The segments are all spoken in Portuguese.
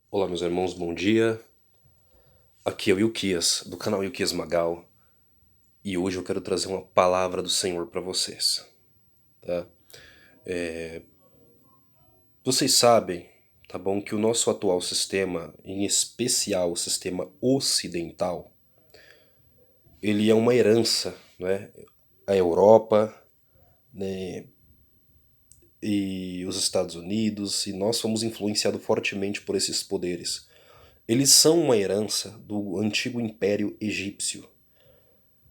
Olá, meus irmãos, bom dia. Aqui é o Ilquias, do canal Ilquias Magal, e hoje eu quero trazer uma palavra do Senhor para vocês, tá? Vocês sabem, tá bom, que o nosso atual sistema, em especial o sistema ocidental, ele é uma herança, né? A Europa, né, e os Estados Unidos, e nós fomos influenciados fortemente por esses poderes. Eles são uma herança do antigo Império Egípcio.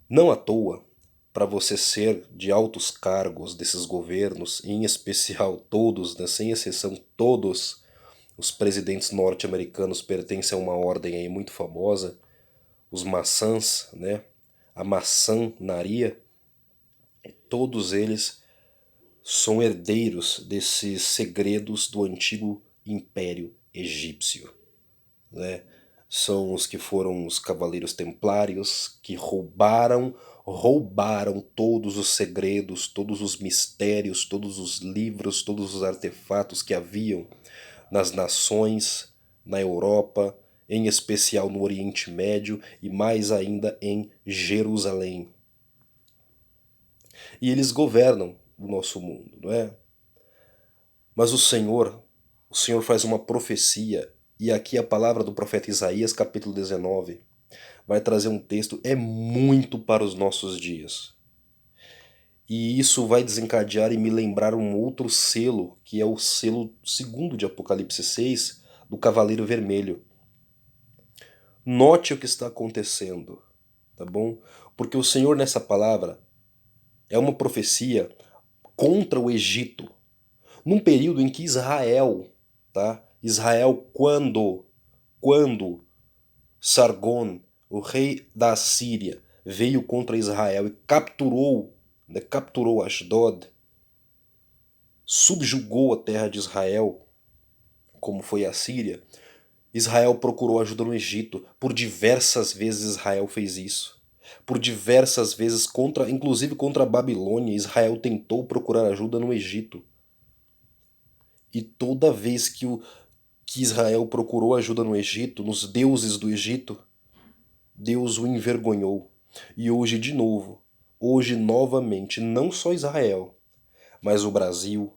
Não à toa, para você ser de altos cargos desses governos, em especial todos, né, sem exceção todos os presidentes norte-americanos pertencem a uma ordem aí muito famosa, os maçãs, né, a maçonaria, todos eles são herdeiros desses segredos do antigo Império Egípcio, né? São os que foram os Cavaleiros Templários que roubaram todos os segredos, todos os mistérios, todos os livros, todos os artefatos que haviam nas nações, na Europa, em especial no Oriente Médio e mais ainda em Jerusalém. E eles governam o nosso mundo, não é? Mas o Senhor faz uma profecia, e aqui a palavra do profeta Isaías, capítulo 19, vai trazer um texto é muito para os nossos dias. E isso vai desencadear e me lembrar um outro selo, que é o selo segundo de Apocalipse 6, do Cavaleiro Vermelho. Note o que está acontecendo, tá bom? Porque o Senhor nessa palavra é uma profecia contra o Egito, num período em que Israel, tá? Israel quando Sargon, o rei da Assíria, veio contra Israel e capturou, né, capturou Ashdod, subjugou a terra de Israel, como foi a Síria. Israel procurou ajuda no Egito. Por diversas vezes Israel fez isso. Por diversas vezes, inclusive contra a Babilônia, Israel tentou procurar ajuda no Egito. E toda vez que Israel procurou ajuda no Egito, nos deuses do Egito, Deus o envergonhou. E hoje de novo, hoje novamente, não só Israel, mas o Brasil,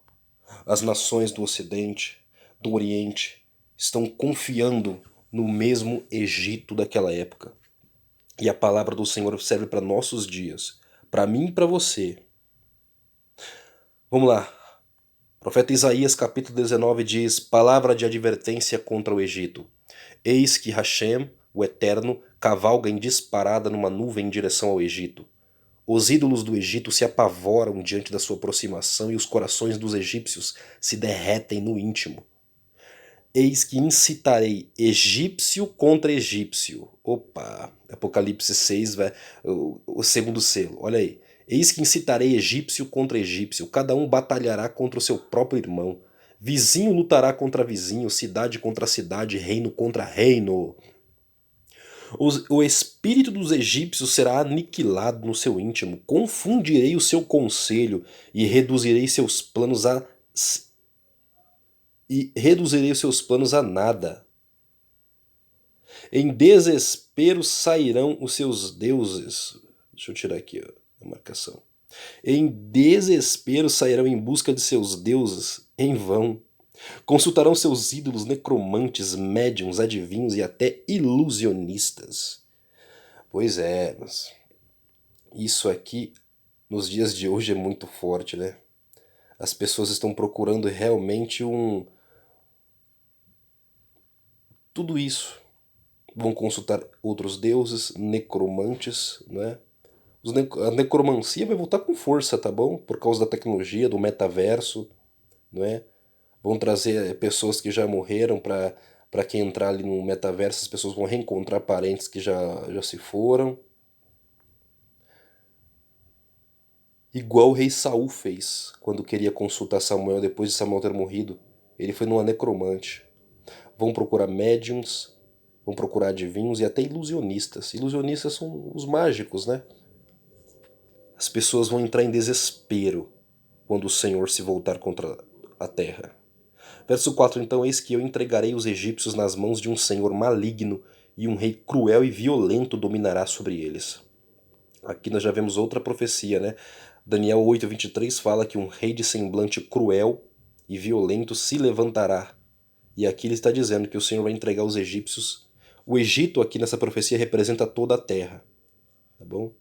as nações do Ocidente, do Oriente, estão confiando no mesmo Egito daquela época. E a palavra do Senhor serve para nossos dias, para mim e para você. Vamos lá. O profeta Isaías capítulo 19 diz: palavra de advertência contra o Egito. Eis que Hashem, o Eterno, cavalga em disparada numa nuvem em direção ao Egito. Os ídolos do Egito se apavoram diante da sua aproximação e os corações dos egípcios se derretem no íntimo. Eis que incitarei egípcio contra egípcio. Opa, Apocalipse 6, o segundo selo, olha aí. Eis que incitarei egípcio contra egípcio, cada um batalhará contra o seu próprio irmão. Vizinho lutará contra vizinho, cidade contra cidade, reino contra reino. O espírito dos egípcios será aniquilado no seu íntimo, confundirei o seu conselho e reduzirei os seus planos a nada. Em desespero sairão os seus deuses. Deixa eu tirar aqui a marcação. Em desespero sairão em busca de seus deuses em vão. Consultarão seus ídolos necromantes, médiuns, adivinhos e até ilusionistas. Pois é, mas isso aqui nos dias de hoje é muito forte, né? As pessoas estão procurando realmente tudo isso. Vão consultar outros deuses, necromantes, né? A necromancia vai voltar com força, tá bom? Por causa da tecnologia, do metaverso, não é? Vão trazer pessoas que já morreram para quem entrar ali no metaverso, as pessoas vão reencontrar parentes que já se foram. Igual o rei Saul fez quando queria consultar Samuel depois de Samuel ter morrido. Ele foi numa necromante. Vão procurar médiums, vão procurar adivinhos e até ilusionistas. Ilusionistas são os mágicos, né? As pessoas vão entrar em desespero quando o Senhor se voltar contra a terra. Verso 4, então, eis que eu entregarei os egípcios nas mãos de um senhor maligno, e um rei cruel e violento dominará sobre eles. Aqui nós já vemos outra profecia, né? Daniel 8:23 fala que um rei de semblante cruel e violento se levantará. E aqui ele está dizendo que o Senhor vai entregar os egípcios. O Egito aqui nessa profecia representa toda a terra, tá bom?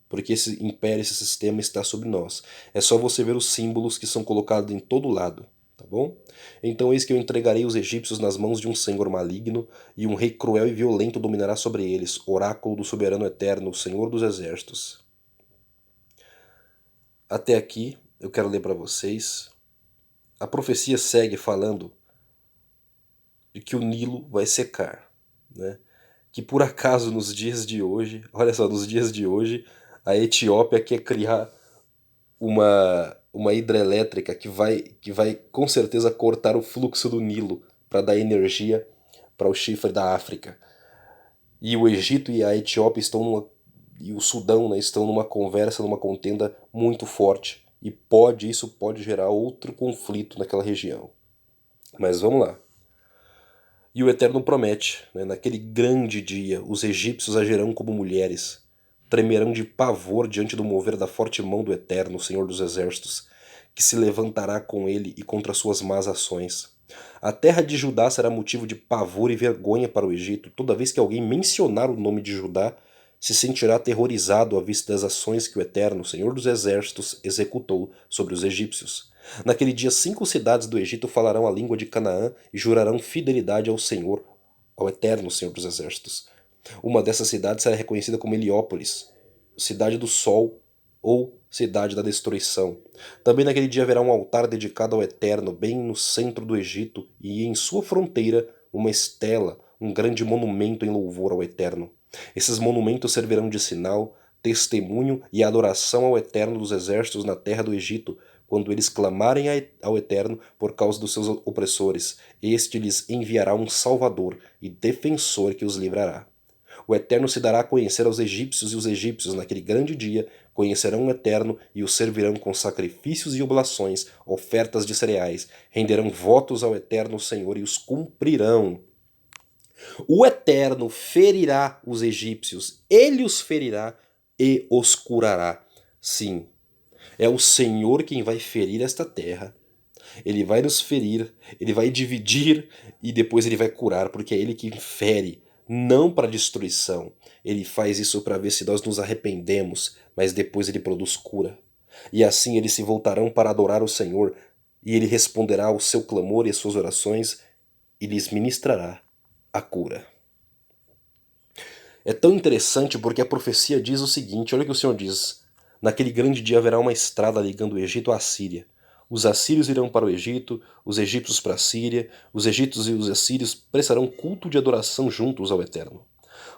Porque esse império, esse sistema está sobre nós. É só você ver os símbolos que são colocados em todo lado, tá bom? Então eis que eu entregarei os egípcios nas mãos de um senhor maligno, e um rei cruel e violento dominará sobre eles, oráculo do soberano eterno, o Senhor dos exércitos. Até aqui eu quero ler para vocês. A profecia segue falando de que o Nilo vai secar, né? Que por acaso nos dias de hoje, olha só, nos dias de hoje, a Etiópia quer criar uma hidrelétrica que vai com certeza cortar o fluxo do Nilo para dar energia para o chifre da África. E o Egito e a Etiópia e o Sudão, né, estão numa conversa, numa contenda muito forte. E isso pode gerar outro conflito naquela região. Mas vamos lá. E o Eterno promete, né, naquele grande dia, os egípcios agirão como mulheres, tremerão de pavor diante do mover da forte mão do Eterno, Senhor dos Exércitos, que se levantará com ele e contra suas más ações. A terra de Judá será motivo de pavor e vergonha para o Egito. Toda vez que alguém mencionar o nome de Judá, se sentirá aterrorizado à vista das ações que o Eterno, Senhor dos Exércitos, executou sobre os egípcios. Naquele dia 5 cidades do Egito falarão a língua de Canaã e jurarão fidelidade ao Senhor, ao Eterno Senhor dos Exércitos. Uma dessas cidades será reconhecida como Heliópolis, cidade do sol ou cidade da destruição. Também naquele dia haverá um altar dedicado ao Eterno, bem no centro do Egito, e em sua fronteira uma estela, um grande monumento em louvor ao Eterno. Esses monumentos servirão de sinal, testemunho e adoração ao Eterno dos Exércitos na terra do Egito, quando eles clamarem ao Eterno por causa dos seus opressores. Este lhes enviará um Salvador e defensor que os livrará. O Eterno se dará a conhecer aos egípcios, e os egípcios, naquele grande dia, conhecerão o Eterno e o servirão com sacrifícios e oblações, ofertas de cereais, renderão votos ao Eterno Senhor e os cumprirão. O Eterno ferirá os egípcios, ele os ferirá e os curará. Sim, é o Senhor quem vai ferir esta terra. Ele vai nos ferir, ele vai dividir e depois ele vai curar, porque é ele que fere, não para destruição. Ele faz isso para ver se nós nos arrependemos, mas depois ele produz cura. E assim eles se voltarão para adorar o Senhor, e ele responderá ao seu clamor e às suas orações, e lhes ministrará a cura. É tão interessante porque a profecia diz o seguinte, olha o que o Senhor diz: naquele grande dia haverá uma estrada ligando o Egito à Síria. Os assírios irão para o Egito, os egípcios para a Síria, os egípcios e os assírios prestarão culto de adoração juntos ao Eterno.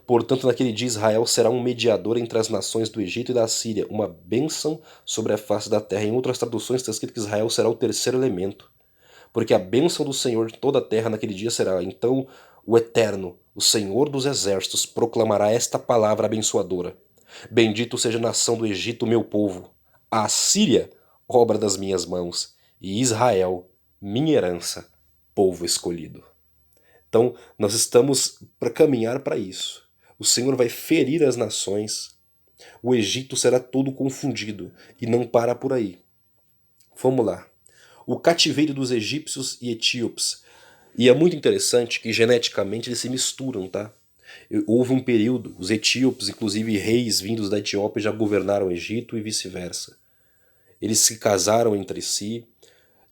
Portanto, naquele dia Israel será um mediador entre as nações do Egito e da Síria, uma bênção sobre a face da terra. Em outras traduções está escrito que Israel será o terceiro elemento. Porque a bênção do Senhor de toda a terra naquele dia será. Então o Eterno, o Senhor dos Exércitos, proclamará esta palavra abençoadora: Bendito seja a nação do Egito, meu povo, a Síria, obra das minhas mãos, e Israel, minha herança, povo escolhido. Então, nós estamos para caminhar para isso. O Senhor vai ferir as nações, o Egito será todo confundido, e não para por aí. Vamos lá. O cativeiro dos egípcios e etíopes. E é muito interessante que geneticamente eles se misturam, tá? Houve um período, os etíopes, inclusive reis vindos da Etiópia, já governaram o Egito e vice-versa. Eles se casaram entre si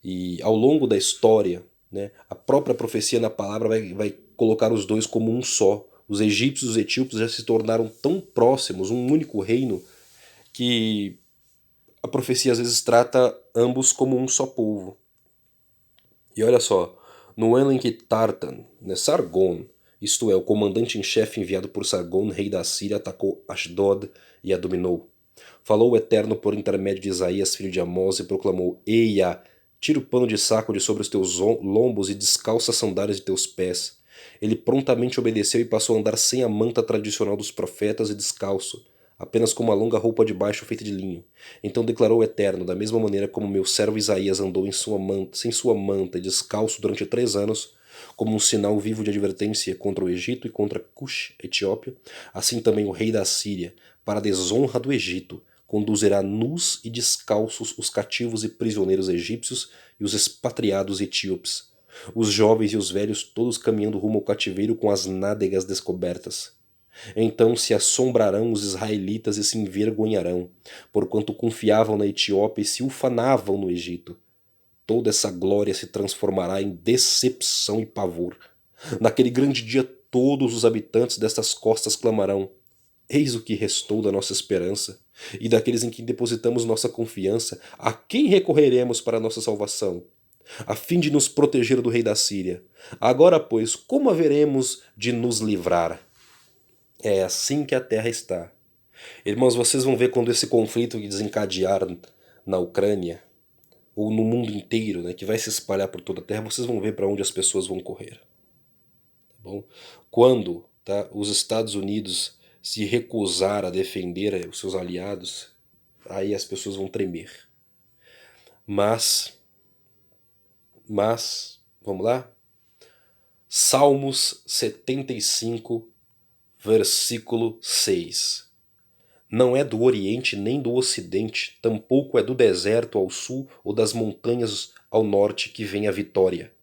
e ao longo da história, né, a própria profecia na palavra vai colocar os dois como um só. Os egípcios e os etíopes já se tornaram tão próximos, um único reino, que a profecia às vezes trata ambos como um só povo. E olha só, no ano em que Tartan, né, Sargon, isto é, o comandante em chefe enviado por Sargon, rei da Síria, atacou Ashdod e a dominou. Falou o Eterno por intermédio de Isaías, filho de Amós, e proclamou: Eia, tira o pano de saco de sobre os teus lombos e descalça as sandálias de teus pés. Ele prontamente obedeceu e passou a andar sem a manta tradicional dos profetas e descalço. apenas com uma longa roupa de baixo feita de linho. Então declarou o Eterno, da mesma maneira como meu servo Isaías andou sem sua manta e descalço durante 3 anos, como um sinal vivo de advertência contra o Egito e contra Cush, Etiópia, assim também o rei da Assíria, para a desonra do Egito, conduzirá nus e descalços os cativos e prisioneiros egípcios e os expatriados etíopes, os jovens e os velhos todos caminhando rumo ao cativeiro com as nádegas descobertas. Então se assombrarão os israelitas e se envergonharão, porquanto confiavam na Etiópia e se ufanavam no Egito. Toda essa glória se transformará em decepção e pavor. Naquele grande dia todos os habitantes destas costas clamarão: eis o que restou da nossa esperança, e daqueles em quem depositamos nossa confiança, a quem recorreremos para a nossa salvação? A fim de nos proteger do rei da Síria. Agora, pois, como haveremos de nos livrar? É assim que a terra está. Irmãos, vocês vão ver quando esse conflito desencadear na Ucrânia, ou no mundo inteiro, né, que vai se espalhar por toda a terra, vocês vão ver para onde as pessoas vão correr. Tá bom? Quando, tá, os Estados Unidos se recusar a defender os seus aliados, aí as pessoas vão tremer. Mas, vamos lá? Salmos 75, versículo 6. Não é do Oriente nem do Ocidente, tampouco é do deserto ao sul ou das montanhas ao norte que vem a vitória.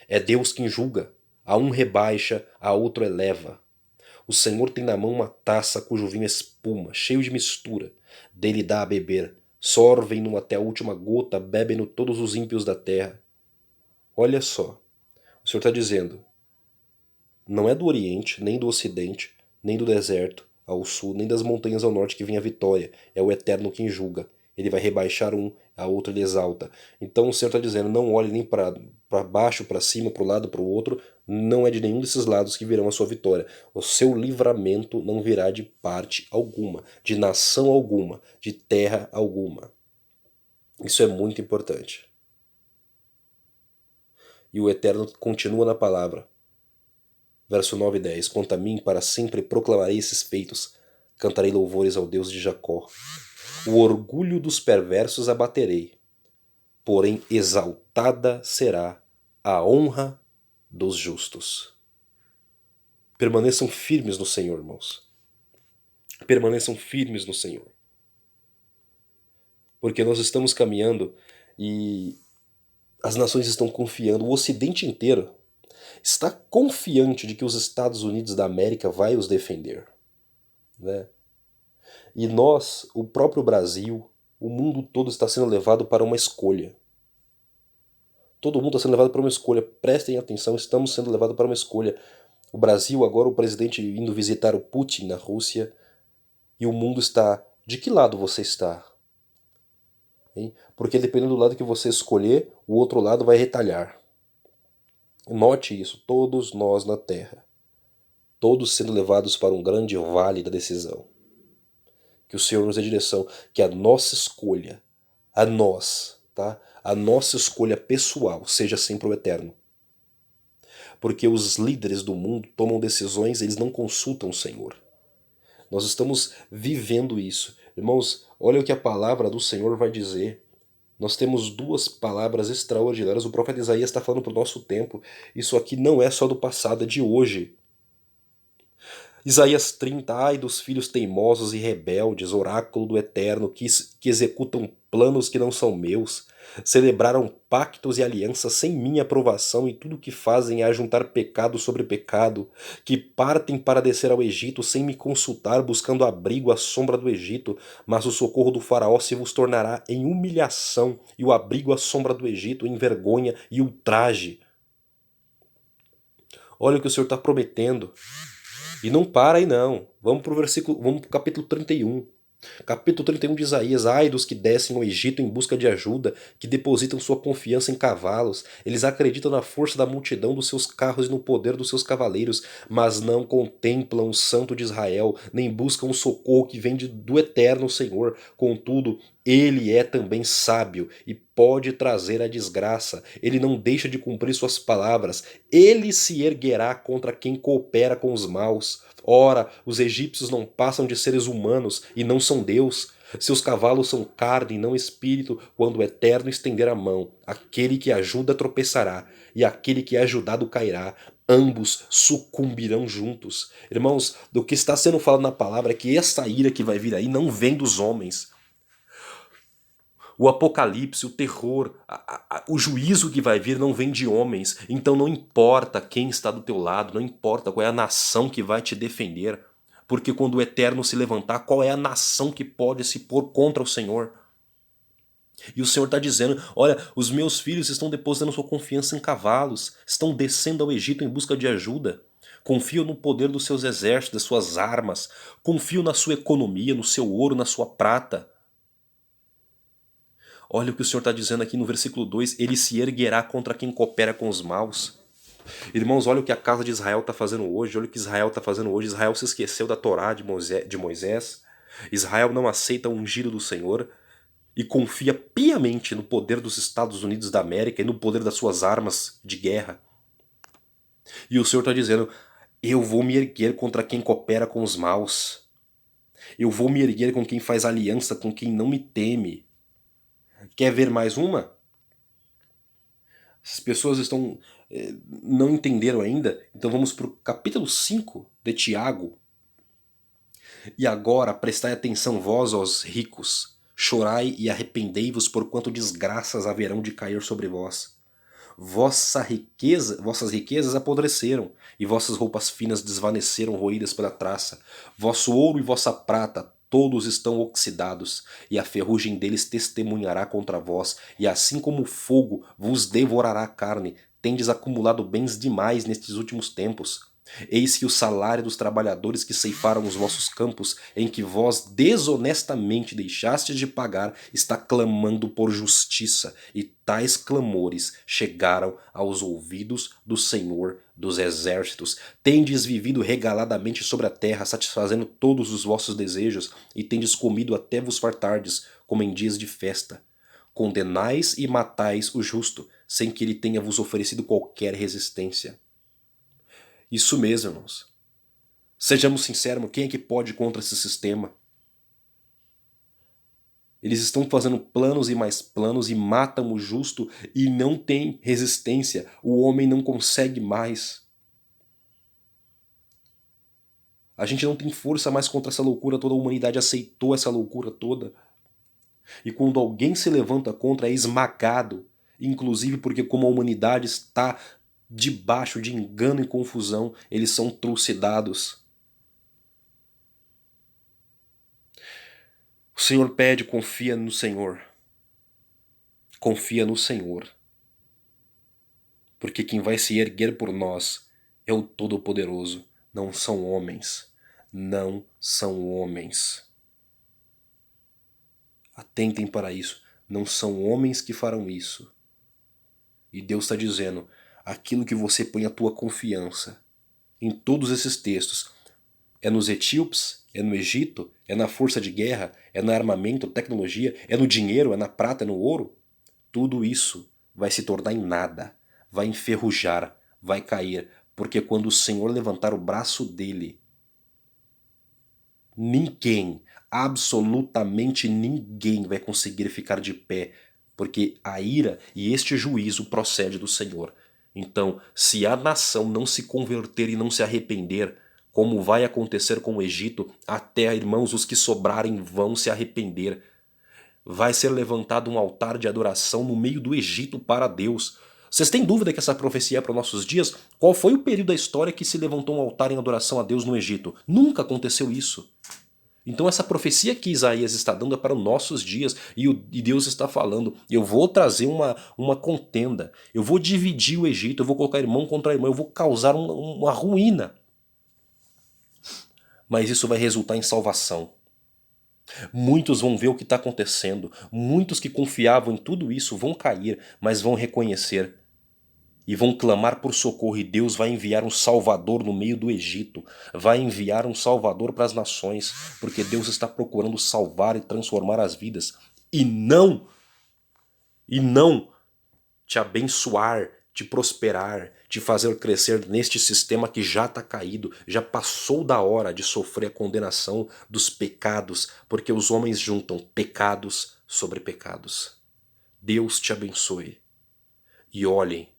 É Deus quem julga, a um rebaixa, a outro eleva. O Senhor tem na mão uma taça cujo vinho espuma, cheio de mistura. Dele dá a beber, sorvem-no até a última gota, bebem-no todos os ímpios da terra. Olha só, o Senhor está dizendo, não é do Oriente, nem do Ocidente, nem do deserto ao sul, nem das montanhas ao norte que vem a vitória. É o Eterno quem julga. Ele vai rebaixar um, a outro ele exalta. Então o Senhor está dizendo, não olhe nem para baixo, para cima, para o lado, para o outro. Não é de nenhum desses lados que virão a sua vitória. O seu livramento não virá de parte alguma, de nação alguma, de terra alguma. Isso é muito importante. E o Eterno continua na palavra. Verso 9 e 10. Quanto a mim, para sempre proclamarei esses feitos. Cantarei louvores ao Deus de Jacó. O orgulho dos perversos abaterei. Porém exaltada será a honra dos justos. Permaneçam firmes no Senhor, irmãos. Permaneçam firmes no Senhor. Porque nós estamos caminhando e as nações estão confiando. O Ocidente inteiro está confiante de que os Estados Unidos da América vai os defender, né? E nós, o próprio Brasil, o mundo todo está sendo levado para uma escolha. Todo mundo está sendo levado para uma escolha. Prestem atenção, estamos sendo levados para uma escolha. O Brasil, agora o presidente indo visitar o Putin na Rússia, e o mundo está... De que lado você está? Hein? Porque dependendo do lado que você escolher, o outro lado vai retalhar. Note isso, todos nós na Terra, todos sendo levados para um grande vale da decisão. Que o Senhor nos dê direção, que a nossa escolha, a nós, tá? A nossa escolha pessoal seja sempre o Eterno. Porque os líderes do mundo tomam decisões, eles não consultam o Senhor. Nós estamos vivendo isso. Irmãos, olha o que a palavra do Senhor vai dizer. Nós temos 2 palavras extraordinárias. O profeta Isaías está falando para o nosso tempo. Isso aqui não é só do passado, é de hoje. Isaías 30, ai dos filhos teimosos e rebeldes, oráculo do Eterno, que executam planos que não são meus, celebraram pactos e alianças sem minha aprovação, e tudo o que fazem é ajuntar pecado sobre pecado, que partem para descer ao Egito sem me consultar, buscando abrigo à sombra do Egito, mas o socorro do faraó se vos tornará em humilhação, e o abrigo à sombra do Egito em vergonha e ultraje. Olha o que o Senhor está prometendo. E não para aí não. Vamos para o capítulo 31. Capítulo 31 de Isaías. Ai dos que descem ao Egito em busca de ajuda, que depositam sua confiança em cavalos. Eles acreditam na força da multidão dos seus carros e no poder dos seus cavaleiros, mas não contemplam o Santo de Israel, nem buscam o socorro que vem do Eterno Senhor. Contudo, Ele é também sábio e pode trazer a desgraça. Ele não deixa de cumprir suas palavras. Ele se erguerá contra quem coopera com os maus. Ora, os egípcios não passam de seres humanos e não são Deus. Seus cavalos são carne e não espírito, quando o Eterno estender a mão. Aquele que ajuda tropeçará, e aquele que é ajudado cairá. Ambos sucumbirão juntos. Irmãos, do que está sendo falado na palavra é que essa ira que vai vir aí não vem dos homens. O apocalipse, o terror, o juízo que vai vir não vem de homens. Então não importa quem está do teu lado, não importa qual é a nação que vai te defender. Porque quando o Eterno se levantar, qual é a nação que pode se pôr contra o Senhor? E o Senhor está dizendo, olha, os meus filhos estão depositando sua confiança em cavalos, estão descendo ao Egito em busca de ajuda. Confio no poder dos seus exércitos, das suas armas. Confio na sua economia, no seu ouro, na sua prata. Olha o que o Senhor está dizendo aqui no versículo 2, ele se erguerá contra quem coopera com os maus. Irmãos, olha o que a casa de Israel está fazendo hoje, olha o que Israel está fazendo hoje. Israel se esqueceu da Torá de Moisés. Israel não aceita o ungido do Senhor e confia piamente no poder dos Estados Unidos da América e no poder das suas armas de guerra. E o Senhor está dizendo, eu vou me erguer contra quem coopera com os maus. Eu vou me erguer com quem faz aliança, com quem não me teme. Quer ver mais uma? As pessoas não entenderam ainda, então vamos para o capítulo 5 de Tiago. E agora prestai atenção vós, os ricos, chorai e arrependei-vos, porquanto desgraças haverão de cair sobre vós. Vossas riquezas apodreceram, e vossas roupas finas desvaneceram, roídas pela traça. Vosso ouro e vossa prata todos estão oxidados, e a ferrugem deles testemunhará contra vós, e assim como o fogo vos devorará a carne. Tendes acumulado bens demais nestes últimos tempos. Eis que o salário dos trabalhadores que ceifaram os vossos campos, em que vós desonestamente deixastes de pagar, está clamando por justiça, e tais clamores chegaram aos ouvidos do Senhor dos Exércitos. Tendes vivido regaladamente sobre a terra, satisfazendo todos os vossos desejos, e tendes comido até vos fartardes, como em dias de festa. Condenais e matais o justo, sem que ele tenha vos oferecido qualquer resistência. Isso mesmo, irmãos. Sejamos sinceros, quem é que pode contra esse sistema? Eles estão fazendo planos e mais planos e matam o justo e não tem resistência. O homem não consegue mais. A gente não tem força mais contra essa loucura toda, a humanidade aceitou essa loucura toda. E quando alguém se levanta contra, é esmagado. Inclusive porque como a humanidade está debaixo de engano e confusão, eles são trucidados. O Senhor pede, confia no Senhor. Confia no Senhor. Porque quem vai se erguer por nós é o Todo-Poderoso. Não são homens. Não são homens. Atentem para isso. Não são homens que farão isso. E Deus está dizendo, aquilo que você põe a tua confiança, em todos esses textos, é nos etíopes, é no Egito, é na força de guerra, é no armamento, tecnologia, é no dinheiro, é na prata, é no ouro. Tudo isso vai se tornar em nada, vai enferrujar, vai cair, porque quando o Senhor levantar o braço dele, ninguém, absolutamente ninguém vai conseguir ficar de pé, porque a ira e este juízo procede do Senhor. Então, se a nação não se converter e não se arrepender, como vai acontecer com o Egito, até, irmãos, os que sobrarem vão se arrepender. Vai ser levantado um altar de adoração no meio do Egito para Deus. Vocês têm dúvida que essa profecia é para os nossos dias? Qual foi o período da história que se levantou um altar em adoração a Deus no Egito? Nunca aconteceu isso. Então essa profecia que Isaías está dando é para os nossos dias e Deus está falando, eu vou trazer uma contenda, eu vou dividir o Egito, eu vou colocar irmão contra irmão, eu vou causar uma ruína. Mas isso vai resultar em salvação. Muitos vão ver o que está acontecendo, muitos que confiavam em tudo isso vão cair, mas vão reconhecer e vão clamar por socorro, e Deus vai enviar um Salvador no meio do Egito, vai enviar um Salvador para as nações, porque Deus está procurando salvar e transformar as vidas. e não te abençoar, te prosperar, te fazer crescer neste sistema que já está caído, já passou da hora de sofrer a condenação dos pecados, porque os homens juntam pecados sobre pecados. Deus te abençoe. E olhem,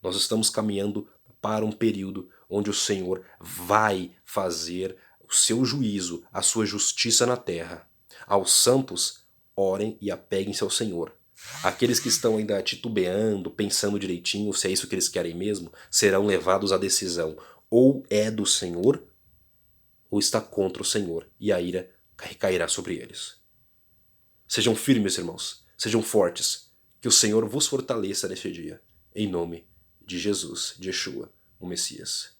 nós estamos caminhando para um período onde o Senhor vai fazer o seu juízo, a sua justiça na terra. Aos santos, orem e apeguem-se ao Senhor. Aqueles que estão ainda titubeando, pensando direitinho se é isso que eles querem mesmo, serão levados à decisão. Ou é do Senhor, ou está contra o Senhor, e a ira recairá sobre eles. Sejam firmes, irmãos, sejam fortes, que o Senhor vos fortaleça neste dia, em nome de Jesus, de Yeshua, o Messias.